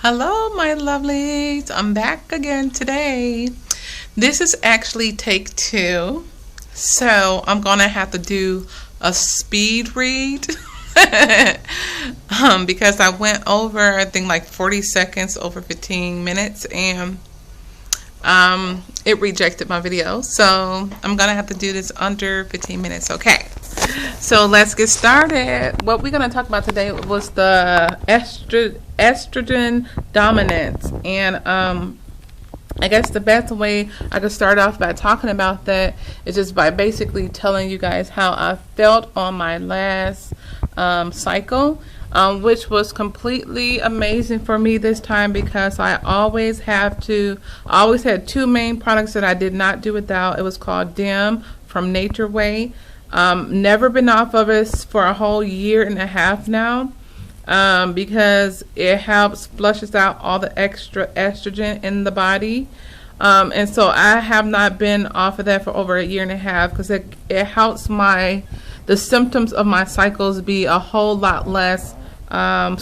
Hello, my lovelies. I'm back again today. This is actually take 2. So I'm going to have to do a speed read because I went over, I think, like 40 seconds over 15 minutes and it rejected my video. So I'm going to have to do this under 15 minutes. Okay. So let's get started. What we're going to talk about today was the estrogen dominance, and I guess the best way I could start off by talking about that is just by basically telling you guys how I felt on my last cycle, which was completely amazing for me this time because I always had 2 main products that I did not do without. It was called DIM from Nature Way. Never been off of it for a whole year and a half now, because it helps flushes out all the extra estrogen in the body. And so I have not been off of that for over a year and a half because it helps the symptoms of my cycles be a whole lot less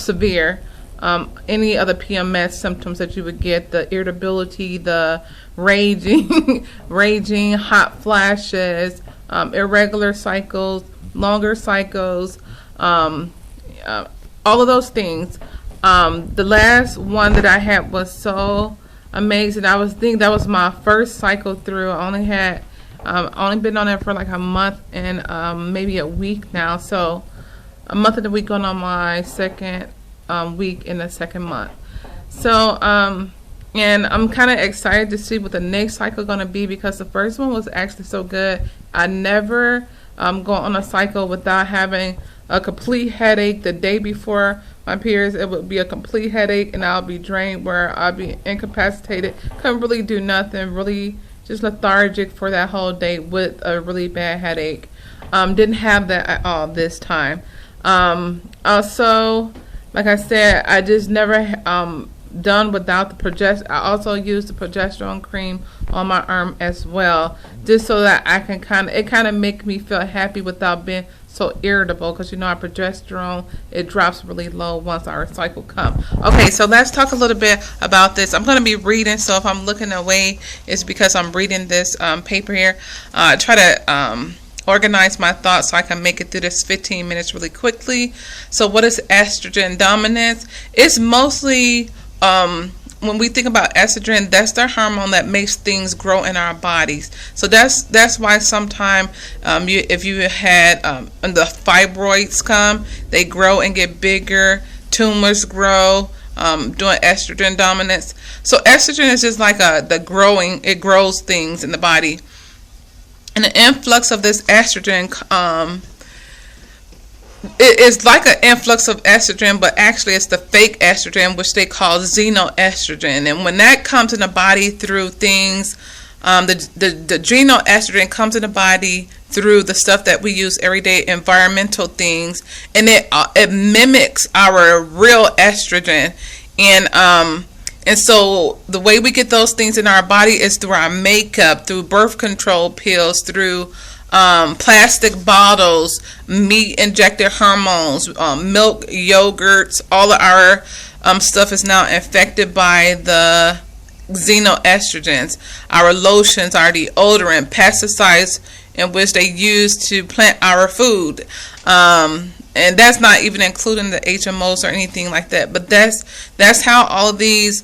severe. Any other PMS symptoms that you would get, the irritability, the raging hot flashes, irregular cycles, longer cycles, all of those things. The last one that I had was so amazing. I think that was my first cycle through. I only been on it for like a month and maybe a week now. So a month and a week going on my second week in the second month. So and I'm kind of excited to see what the next cycle going to be because the first one was actually so good. I never go on a cycle without having a complete headache. The day before my periods, it would be a complete headache and I'll be drained where I'll be incapacitated. Couldn't really do nothing, really just lethargic for that whole day with a really bad headache. Didn't have that at all this time. Also, like I said, I just never done without the progesterone. I also use the progesterone cream on my arm as well, just so that I can kind of make me feel happy without being so irritable, because our progesterone, it drops really low once our cycle comes. Okay, so let's talk a little bit about this. I'm going to be reading, so if I'm looking away, it's because I'm reading this paper here. Try to organize my thoughts so I can make it through this 15 minutes really quickly. So what is estrogen dominance? It's mostly when we think about estrogen, that's the hormone that makes things grow in our bodies. So that's why sometimes if you had the fibroids come, they grow and get bigger. Tumors grow doing estrogen dominance. So estrogen is just like it grows things in the body. And the influx of this estrogen, it is like an influx of estrogen, but actually it's the fake estrogen, which they call xenoestrogen. And when that comes in the body through things, the xenoestrogen comes in the body through the stuff that we use every day, environmental things, and it mimics our real estrogen. And so the way we get those things in our body is through our makeup, through birth control pills, through plastic bottles, meat injected hormones, milk, yogurts. All of our stuff is now infected by the xenoestrogens. Our lotions, our deodorant, pesticides in which they use to plant our food. And that's not even including the HMOs or anything like that. But that's how all of these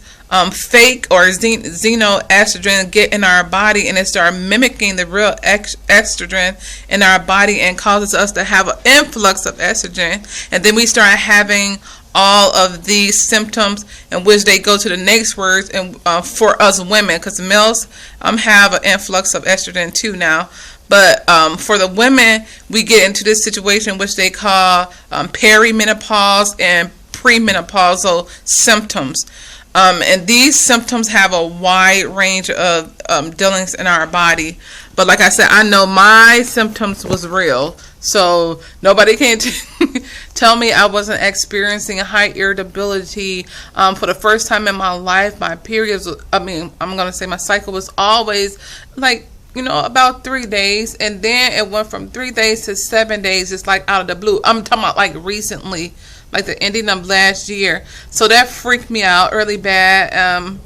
fake or xenoestrogen get in our body, and it starts mimicking the real estrogen in our body and causes us to have an influx of estrogen. And then we start having all of these symptoms in which they go to the next words, and for us women, because males have an influx of estrogen too now. But for the women, we get into this situation which they call perimenopause and premenopausal symptoms. And these symptoms have a wide range of dealings in our body. But like I said, I know my symptoms was real. So nobody can tell me I wasn't experiencing high irritability. For the first time in my life, my periods, I'm going to say my cycle was always like, about 3 days, and then it went from 3 days to 7 days. It's like out of the blue. I'm talking about like recently, like the ending of last year. So that freaked me out really bad.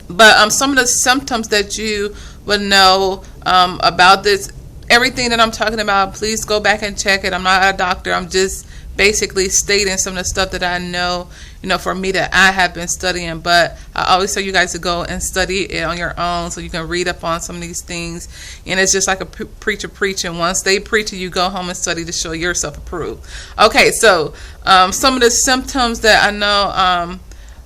But some of the symptoms that you would know about this, everything that I'm talking about, please go back and check it. I'm not a doctor. I'm just basically stating some of the stuff that I know, for me, that I have been studying. But I always tell you guys to go and study it on your own so you can read up on some of these things. And it's just like a preacher preaching. Once they preach it, you go home and study to show yourself approved. Okay, so some of the symptoms that I know,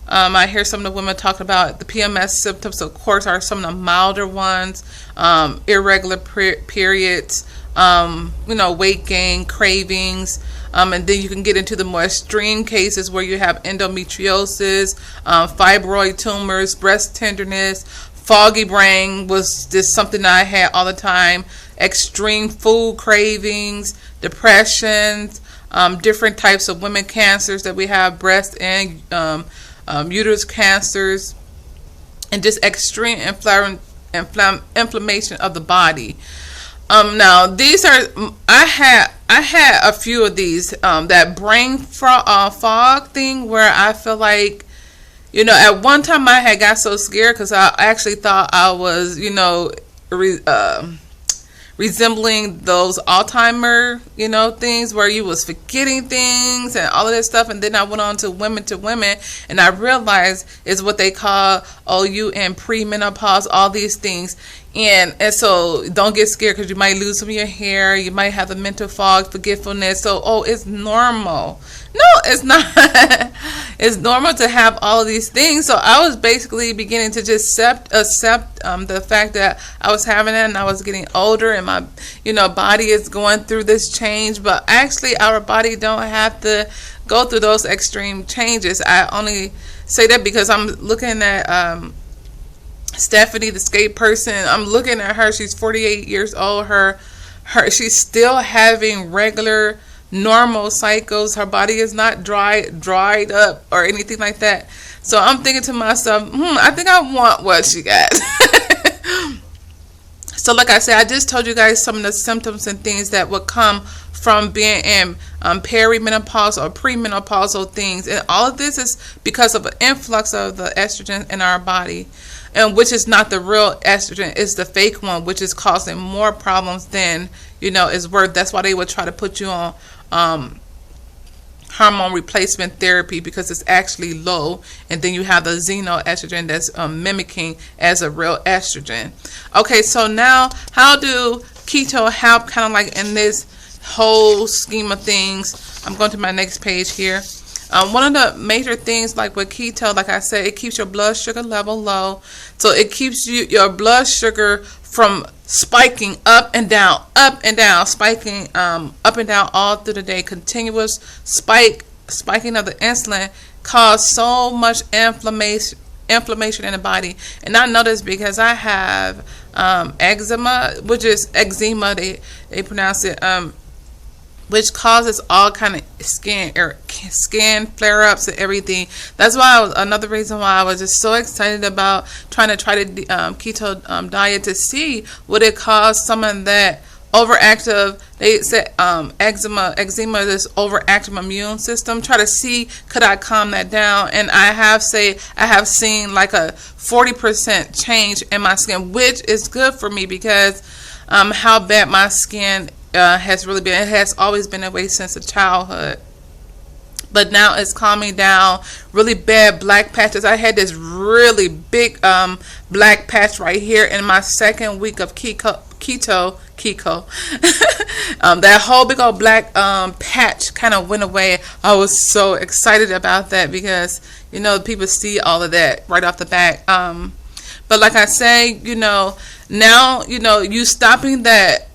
I hear some of the women talk about the PMS symptoms, of course, are some of the milder ones, irregular periods, weight gain, cravings, and then you can get into the more extreme cases where you have endometriosis, fibroid tumors, breast tenderness, foggy brain was just something that I had all the time, extreme food cravings, depressions, different types of women cancers that we have, breast and uterus cancers, and just extreme inflammation of the body. Now these are, I had a few of these, that brain fog thing, where I feel like, at one time I had got so scared because I actually thought I was, resembling those Alzheimer, things where you was forgetting things and all of that stuff. And then I went on to women, and I realized it's what they call OU and premenopause, all these things. And so don't get scared because you might lose some of your hair. You might have the mental fog, forgetfulness. So, it's normal. No, it's not. It's normal to have all of these things. So I was basically beginning to just accept the fact that I was having it, and I was getting older, and my body is going through this change. But actually, our body don't have to go through those extreme changes. I only say that because I'm looking at Stephanie, the skate person. I'm looking at her. She's 48 years old. She's still having regular, normal cycles. Her body is not dried up or anything like that. So I'm thinking to myself, I think I want what she got. So like I said, I just told you guys some of the symptoms and things that would come from being in perimenopause or premenopausal things. And all of this is because of an influx of the estrogen in our body, and which is not the real estrogen, it's the fake one, which is causing more problems than is worth. That's why they would try to put you on hormone replacement therapy, because it's actually low, and then you have the xenoestrogen that's mimicking as a real estrogen. Okay, so now how do keto help kind of like in this whole scheme of things? I'm going to my next page here. One of the major things, like with keto, like I said, it keeps your blood sugar level low. So it keeps your blood sugar from spiking up and down, spiking up and down all through the day. Continuous spiking of the insulin cause so much inflammation in the body. And I know this because I have eczema, which is eczema, they pronounce it, which causes all kind of skin flare-ups and everything. That's why another reason why I was just so excited about trying to try the keto diet, to see would it cause some of that overactive, they said eczema, this overactive immune system. Try to see, could I calm that down? And I have seen like a 40% change in my skin, which is good for me because how bad my skin has really been. It has always been that way since childhood, but now it's calming down. Really bad black patches. I had this really big black patch right here in my second week of keto. That whole big old black patch kind of went away. I was so excited about that because people see all of that right off the bat. But like I say, now you stopping that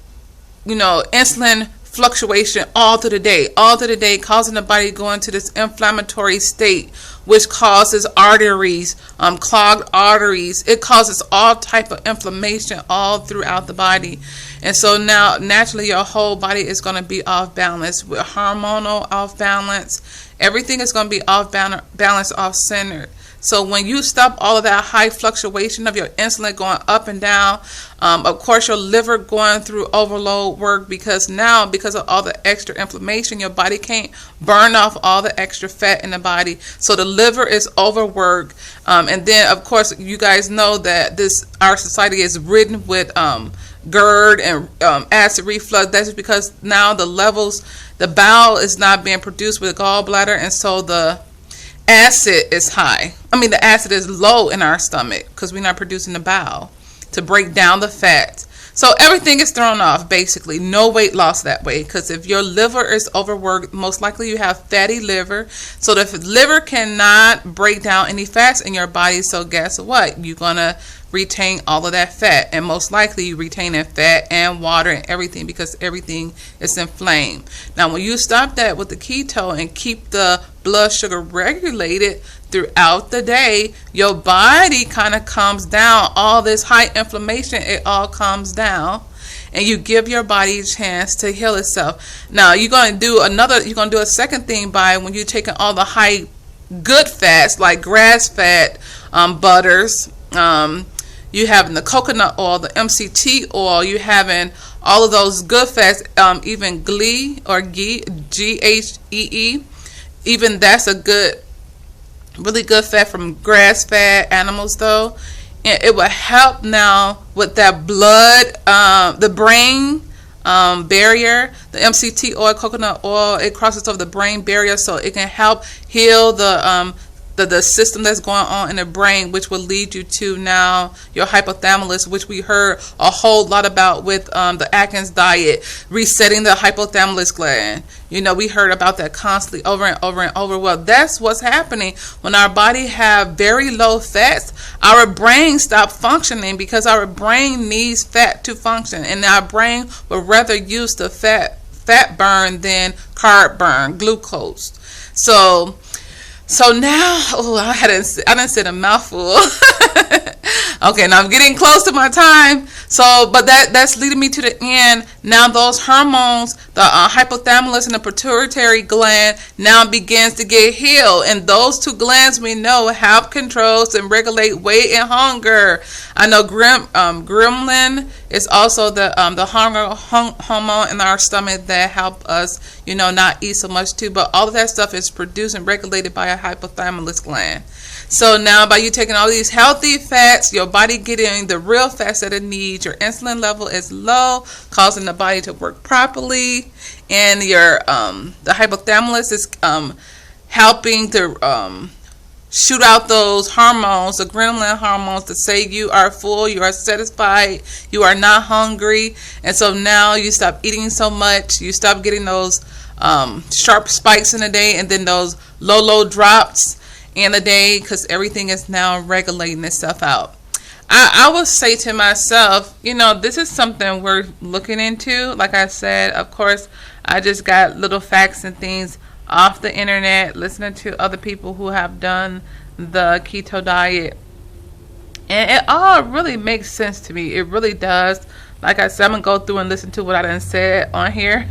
insulin fluctuation all through the day, causing the body to go into this inflammatory state, which causes arteries, clogged arteries. It causes all type of inflammation all throughout the body. And so now naturally your whole body is going to be off balance, with hormonal off balance. Everything is going to be off balance, off centered. So when you stop all of that high fluctuation of your insulin going up and down, of course your liver going through overload work, because of all the extra inflammation, your body can't burn off all the extra fat in the body. So the liver is overworked. And then of course you guys know that our society is ridden with GERD and acid reflux. That's because now the bowel is not being produced with the gallbladder, and so the acid is high. The acid is low in our stomach because we're not producing the bowel to break down the fat. So everything is thrown off, basically. No weight loss that way, because if your liver is overworked, most likely you have fatty liver. So the liver cannot break down any fats in your body, so guess what? You're going to retain all of that fat, and most likely you retain that fat and water and everything, because everything is inflamed. Now when you stop that with the keto and keep the blood sugar regulated throughout the day, your body kind of calms down. All this high inflammation, it all calms down, and you give your body a chance to heal itself. Now you're going to do a second thing by when you're taking all the high good fats like grass fat, butters, you having the coconut oil, the MCT oil, you having all of those good fats, even ghee, Ghee, even that's a really good fat from grass fat animals though. And it will help now with that blood, the brain barrier. The MCT oil, coconut oil, it crosses over the brain barrier, so it can help heal the system that's going on in the brain, which will lead you to now your hypothalamus, which we heard a whole lot about with the Atkins diet, resetting the hypothalamus gland. We heard about that constantly over and over and over. Well, that's what's happening when our body have very low fats. Our brain stop functioning because our brain needs fat to function, and our brain would rather use the fat burn than carb burn, glucose. So now, I done said a mouthful. Okay, now I'm getting close to my time. But that's leading me to the end. Now those hormones, the hypothalamus and the pituitary gland, now begins to get healed. And those two glands we know help controls and regulate weight and hunger. I know gremlin is also the hunger hormone in our stomach that help us, not eat so much too. But all of that stuff is produced and regulated by a hypothalamus gland. So now by you taking all these healthy fats, your body getting the real fats that it needs, your insulin level is low, causing the body to work properly, and your the hypothalamus is helping to shoot out those hormones, the ghrelin hormones, to say you are full, you are satisfied, you are not hungry. And so now you stop eating so much, you stop getting those sharp spikes in the day, and then those low drops in the day, because everything is now regulating itself out. I will say to myself, this is something we're looking into. Like I said, of course, I just got little facts and things off the internet, listening to other people who have done the keto diet, and it all really makes sense to me. It really does. Like I said, I'm going to go through and listen to what I done said on here.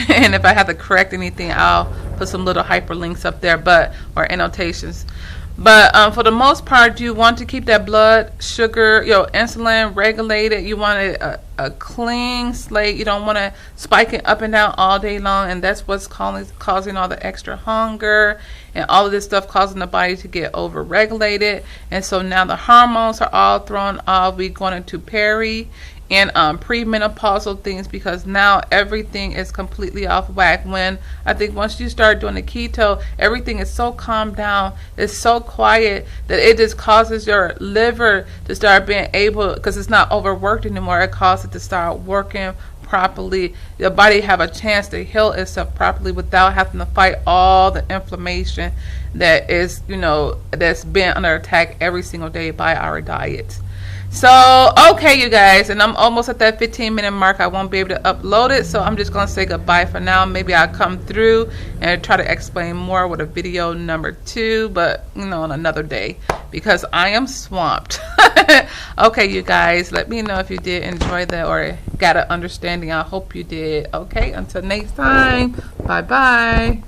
And if I have to correct anything, I'll put some little hyperlinks up there, or annotations. But for the most part, you want to keep that blood sugar, your insulin regulated. You want a clean slate. You don't want to spike it up and down all day long. And that's what's causing all the extra hunger and all of this stuff, causing the body to get over-regulated. And so now the hormones are all thrown off. We're going into peri and premenopausal things, because now everything is completely off whack. When I think once you start doing the keto, everything is so calmed down, it's so quiet, that it just causes your liver to start being able, because it's not overworked anymore, it causes it to start working properly. Your body have a chance to heal itself properly without having to fight all the inflammation that is, that's been under attack every single day by our diet. So, okay, you guys, and I'm almost at that 15-minute mark. I won't be able to upload it, so I'm just going to say goodbye for now. Maybe I'll come through and try to explain more with a video number 2, but, on another day, because I am swamped. Okay, you guys, let me know if you did enjoy that or got an understanding. I hope you did. Okay, until next time, bye-bye.